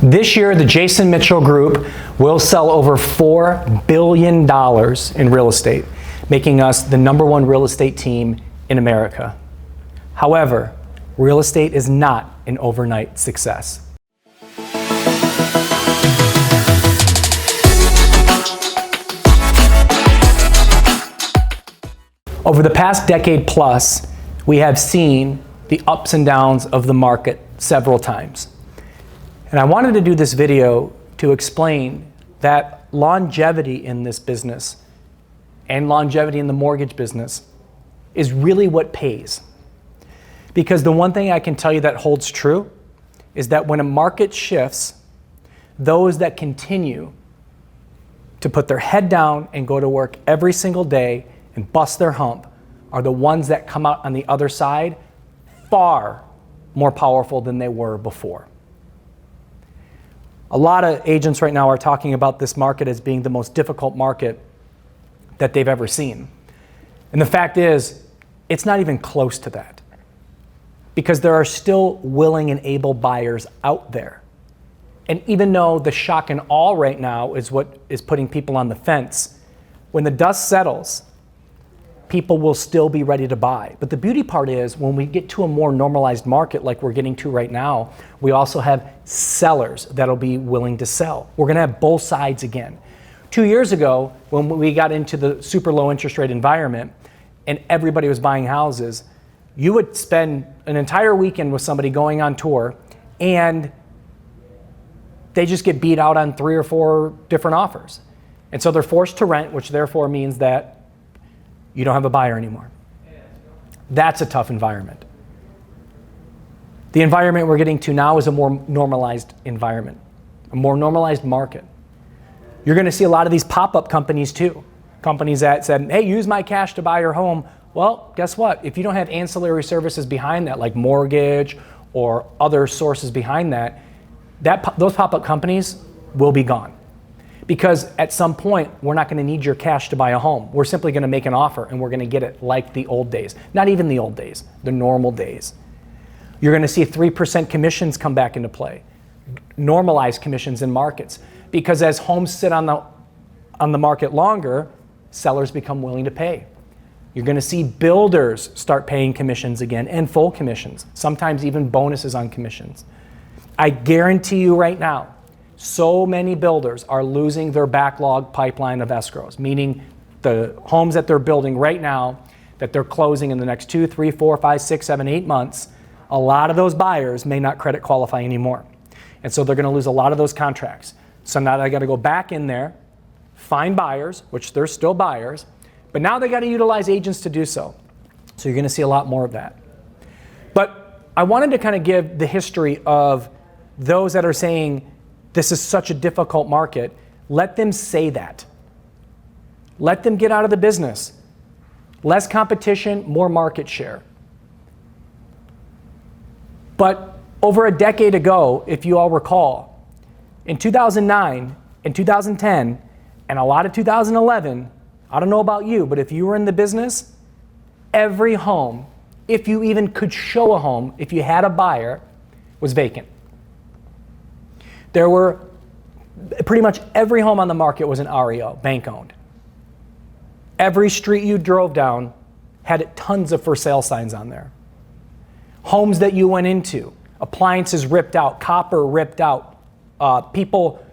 This year, the Jason Mitchell Group will sell over $4 billion in real estate, making us the #1 real estate team in America. However, real estate is not an overnight success. Over the past decade plus, we have seen the ups and downs of the market several times. And I wanted to do this video to explain that longevity in this business and longevity in the mortgage business is really what pays. Because the one thing I can tell you that holds true is that when a market shifts, those that continue to put their head down and go to work every single day and bust their hump are the ones that come out on the other side far more powerful than they were before. A lot of agents right now are talking about this market as being the most difficult market that they've ever seen. And the fact is, it's not even close to that. Because there are still willing and able buyers out there. And even though the shock and awe right now is what is putting people on the fence, when the dust settles, people will still be ready to buy. But the beauty part is when we get to a more normalized market like we're getting to right now, we also have sellers that'll be willing to sell. We're gonna have both sides again. 2 years ago, when we got into the super low interest rate environment and everybody was buying houses, you would spend an entire weekend with somebody going on tour and they just get beat out on 3 or 4 different offers. And so they're forced to rent, which therefore means that you don't have a buyer anymore. That's a tough environment. The environment we're getting to now is a more normalized environment, a more normalized market. You're gonna see a lot of these pop-up companies too. Companies that said, hey, use my cash to buy your home. Well, guess what? If you don't have ancillary services behind that, like mortgage or other sources behind that, those pop-up companies will be gone. Because at some point, we're not gonna need your cash to buy a home. We're simply gonna make an offer and we're gonna get it like the old days. Not even the old days, the normal days. You're gonna see 3% commissions come back into play. Normalized commissions in markets. Because as homes sit on the market longer, sellers become willing to pay. You're gonna see builders start paying commissions again and full commissions, sometimes even bonuses on commissions. I guarantee you right now, so many builders are losing their backlog pipeline of escrows, meaning the homes that they're building right now that they're closing in the next 2, 3, 4, 5, 6, 7, 8 months, a lot of those buyers may not credit qualify anymore. And so they're gonna lose a lot of those contracts. So now they gotta go back in there, find buyers, which they're still buyers, but now they gotta utilize agents to do so. So you're gonna see a lot more of that. But I wanted to kind of give the history of those that are saying, this is such a difficult market. Let them say that. Let them get out of the business. Less competition, more market share. But over a decade ago, if you all recall, in 2009 and 2010 and a lot of 2011, I don't know about you, but if you were in the business, every home, if you even could show a home, if you had a buyer, was vacant. There were pretty much every home on the market was an REO, bank owned. Every street you drove down had tons of for sale signs on there. Homes that you went into, appliances ripped out, copper ripped out, people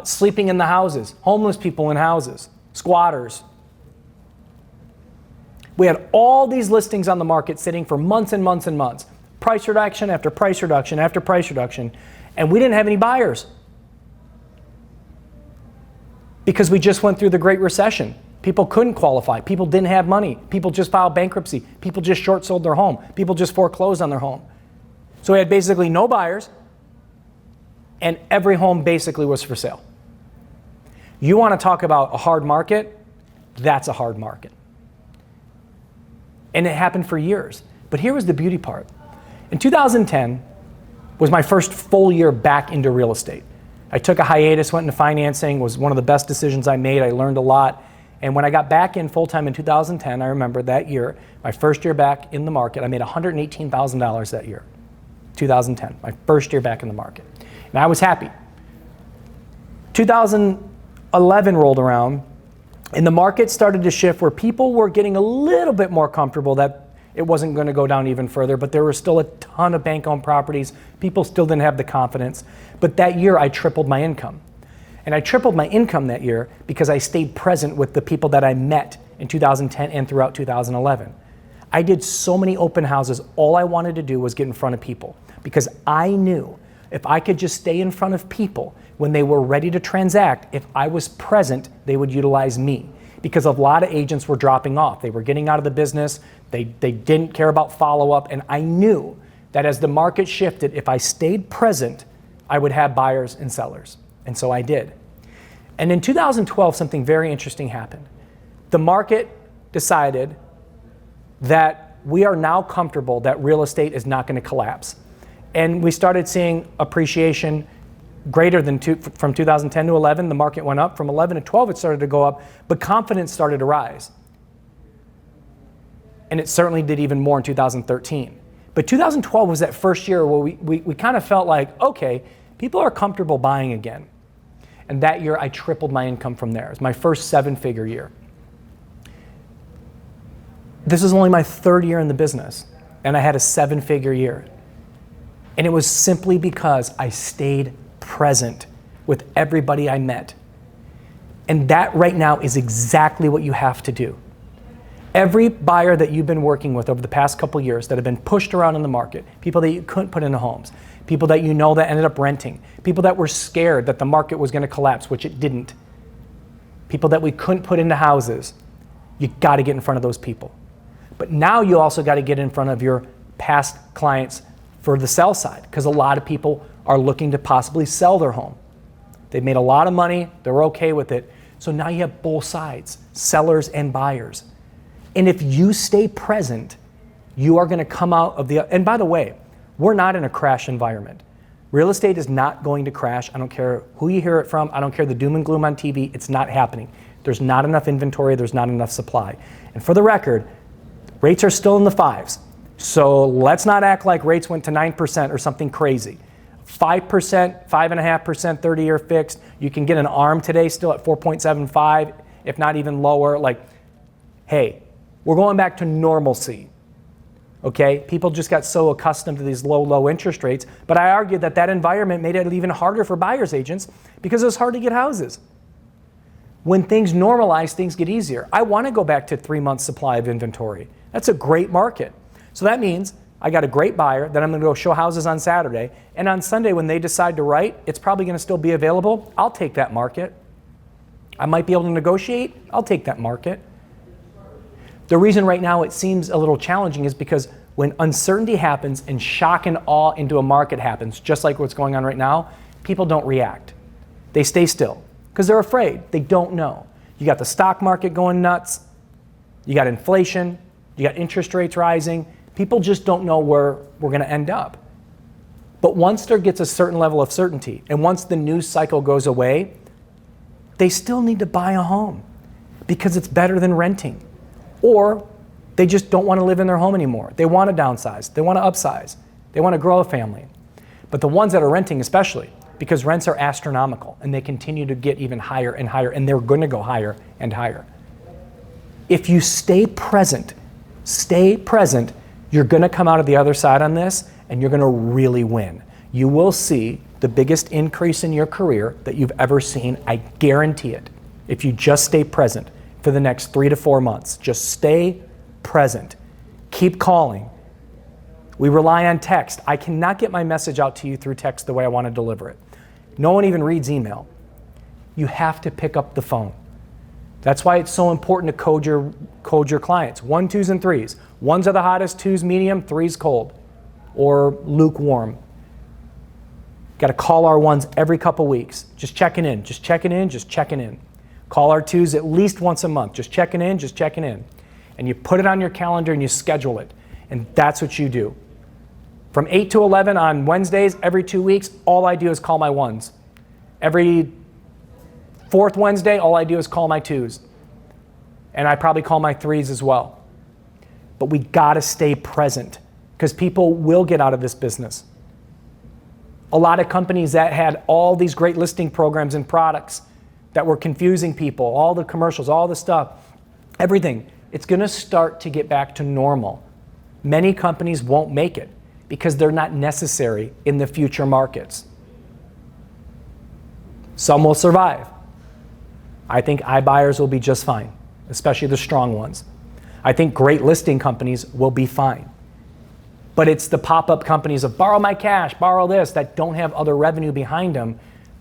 sleeping in the houses, homeless people in houses, squatters. We had all these listings on the market sitting for months and months and months. Price reduction after price reduction after price reduction. And we didn't have any buyers. Because we just went through the Great Recession. People couldn't qualify. People didn't have money. People just filed bankruptcy. People just short sold their home. People just foreclosed on their home. So we had basically no buyers, and every home basically was for sale. You want to talk about a hard market? That's a hard market. And it happened for years. But here was the beauty part. In 2010, was my first full year back into real estate. I took a hiatus, went into financing, was one of the best decisions I made. I learned a lot. And when I got back in full time in 2010, I remember that year, my first year back in the market, I made $118,000 that year, 2010, my first year back in the market. And I was happy 2011 rolled around, and the market started to shift where people were getting a little bit more comfortable that it wasn't going to go down even further, but there were still a ton of bank-owned properties. People still didn't have the confidence. But that year, I tripled my income. And I tripled my income that year because I stayed present with the people that I met in 2010 and throughout 2011. I did so many open houses. All I wanted to do was get in front of people because I knew if I could just stay in front of people when they were ready to transact, if I was present, they would utilize me. Because a lot of agents were dropping off. They were getting out of the business. They didn't care about follow-up. And I knew that as the market shifted, if I stayed present, I would have buyers and sellers. And so I did. And in 2012, something very interesting happened. The market decided that we are now comfortable that real estate is not going to collapse. And we started seeing appreciation greater than from 2010 to 11, the market went up. From 11 to 12, it started to go up, but confidence started to rise. And it certainly did even more in 2013. But 2012 was that first year where we kind of felt like, okay, people are comfortable buying again. And that year, I tripled my income from there. It was my first 7-figure year. This was only my 3rd year in the business, and I had a 7-figure year. And it was simply because I stayed present with everybody I met. And that right now is exactly what you have to do. Every buyer that you've been working with over the past couple years that have been pushed around in the market, people that you couldn't put into homes, people that you know that ended up renting, people that were scared that the market was going to collapse, which it didn't, people that we couldn't put into houses, you got to get in front of those people. But now you also got to get in front of your past clients for the sell side, because a lot of people are looking to possibly sell their home. They've made a lot of money, they're okay with it. So now you have both sides, sellers and buyers. And if you stay present, you are going to come out of the, and by the way, we're not in a crash environment. Real estate is not going to crash. I don't care who you hear it from. I don't care the doom and gloom on TV. It's not happening. There's not enough inventory. There's not enough supply. And for the record, rates are still in the 5s. So let's not act like rates went to 9% or something crazy. 5%, 5.5%, 30-year fixed. You can get an ARM today still at 4.75, if not even lower. Like, hey, we're going back to normalcy. Okay, people just got so accustomed to these low interest rates. But I argued that that environment made it even harder for buyers agents because it was hard to get houses. When things normalize, things get easier. I want to go back to 3 months supply of inventory. That's a great market. So that means I got a great buyer that I'm going to go show houses on Saturday. And on Sunday, when they decide to write, it's probably going to still be available. I'll take that market. I might be able to negotiate. I'll take that market. The reason right now it seems a little challenging is because when uncertainty happens and shock and awe into a market happens, just like what's going on right now, people don't react. They stay still because they're afraid. They don't know. You got the stock market going nuts. You got inflation. You got interest rates rising. People just don't know where we're going to end up. But once there gets a certain level of certainty and once the news cycle goes away, they still need to buy a home because it's better than renting. Or they just don't want to live in their home anymore. They want to downsize. They want to upsize. They want to grow a family. But the ones that are renting especially, because rents are astronomical and they continue to get even higher and higher, and they're going to go higher and higher. If you stay present, you're going to come out of the other side on this and you're going to really win. You will see the biggest increase in your career that you've ever seen. I guarantee it. If you just stay present for the next 3 to 4 months, just stay present. Keep calling. We rely on text. I cannot get my message out to you through text the way I want to deliver it. No one even reads email. You have to pick up the phone. That's why it's so important to code your clients. 1s, 2s, and 3s. 1s are the hottest, 2s medium, 3s cold, or lukewarm. Got to call our 1s every couple weeks. Just checking in, just checking in, just checking in. Call our 2s at least once a month. Just checking in, just checking in. And you put it on your calendar and you schedule it. And that's what you do. From 8 to 11 on Wednesdays, every 2 weeks, all I do is call my 1s. Every 4th Wednesday, all I do is call my 2s. And I probably call my 3s as well. But we gotta stay present because people will get out of this business. A lot of companies that had all these great listing programs and products that were confusing people, all the commercials, all the stuff, everything, it's gonna start to get back to normal. Many companies won't make it because they're not necessary in the future markets. Some will survive. I think iBuyers will be just fine, especially the strong ones. I think great listing companies will be fine. But it's the pop-up companies of borrow my cash, borrow this, that don't have other revenue behind them.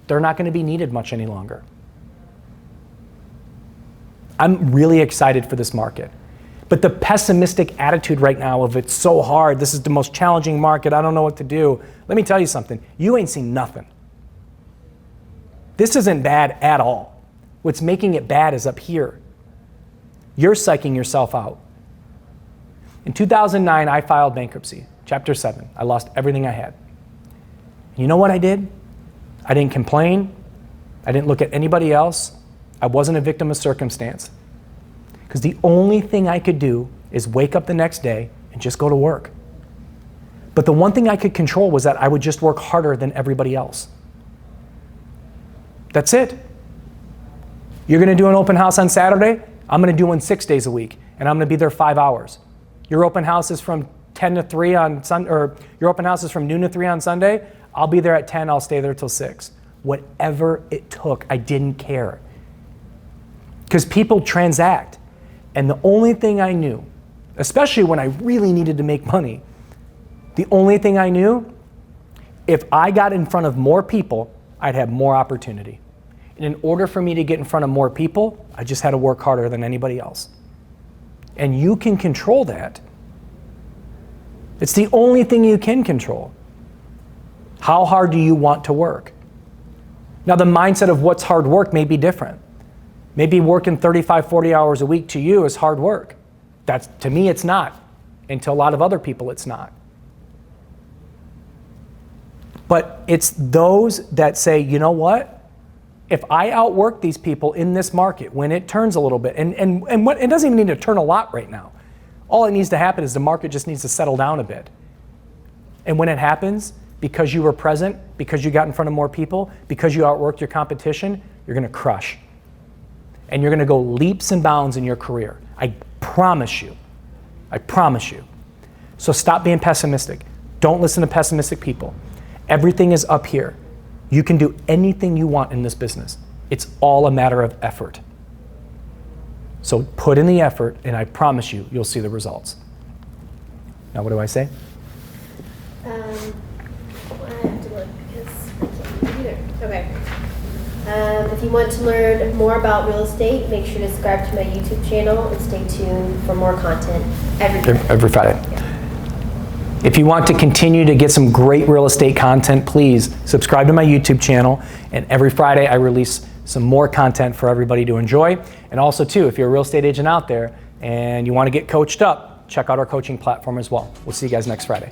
They're not going to be needed much any longer. I'm really excited for this market. But the pessimistic attitude right now of it's so hard, this is the most challenging market, I don't know what to do. Let me tell you something, you ain't seen nothing. This isn't bad at all. What's making it bad is up here. You're psyching yourself out. In 2009, I filed bankruptcy, Chapter 7. I lost everything I had. You know what I did? I didn't complain. I didn't look at anybody else. I wasn't a victim of circumstance. Because the only thing I could do is wake up the next day and just go to work. But the one thing I could control was that I would just work harder than everybody else. That's it. You're going to do an open house on Saturday? I'm going to do one 6 days a week, and I'm going to be there 5 hours. Your open house is from 10 to 3 on Sunday, or your open house is from noon to 3 on Sunday. I'll be there at 10, I'll stay there till 6. Whatever it took, I didn't care. Because people transact. And the only thing I knew, especially when I really needed to make money, the only thing I knew, if I got in front of more people, I'd have more opportunity. And in order for me to get in front of more people, I just had to work harder than anybody else. And you can control that. It's the only thing you can control. How hard do you want to work? Now, the mindset of what's hard work may be different. Maybe working 35, 40 hours a week to you is hard work. To me, it's not. And to a lot of other people, it's not. But it's those that say, you know what? If I outwork these people in this market, when it turns a little bit, and what, it doesn't even need to turn a lot right now. All it needs to happen is the market just needs to settle down a bit. And when it happens, because you were present, because you got in front of more people, because you outworked your competition, you're going to crush. And you're going to go leaps and bounds in your career. I promise you. I promise you. So stop being pessimistic. Don't listen to pessimistic people. Everything is up here. You can do anything you want in this business. It's all a matter of effort. So put in the effort, and I promise you, you'll see the results. Now, what do I say? I have to look because I can't read either. Okay. If you want to learn more about real estate, make sure to subscribe to my YouTube channel and stay tuned for more content every Friday. Yeah. If you want to continue to get some great real estate content, please subscribe to my YouTube channel. And every Friday I release some more content for everybody to enjoy. And also too, if you're a real estate agent out there and you want to get coached up, check out our coaching platform as well. We'll see you guys next Friday.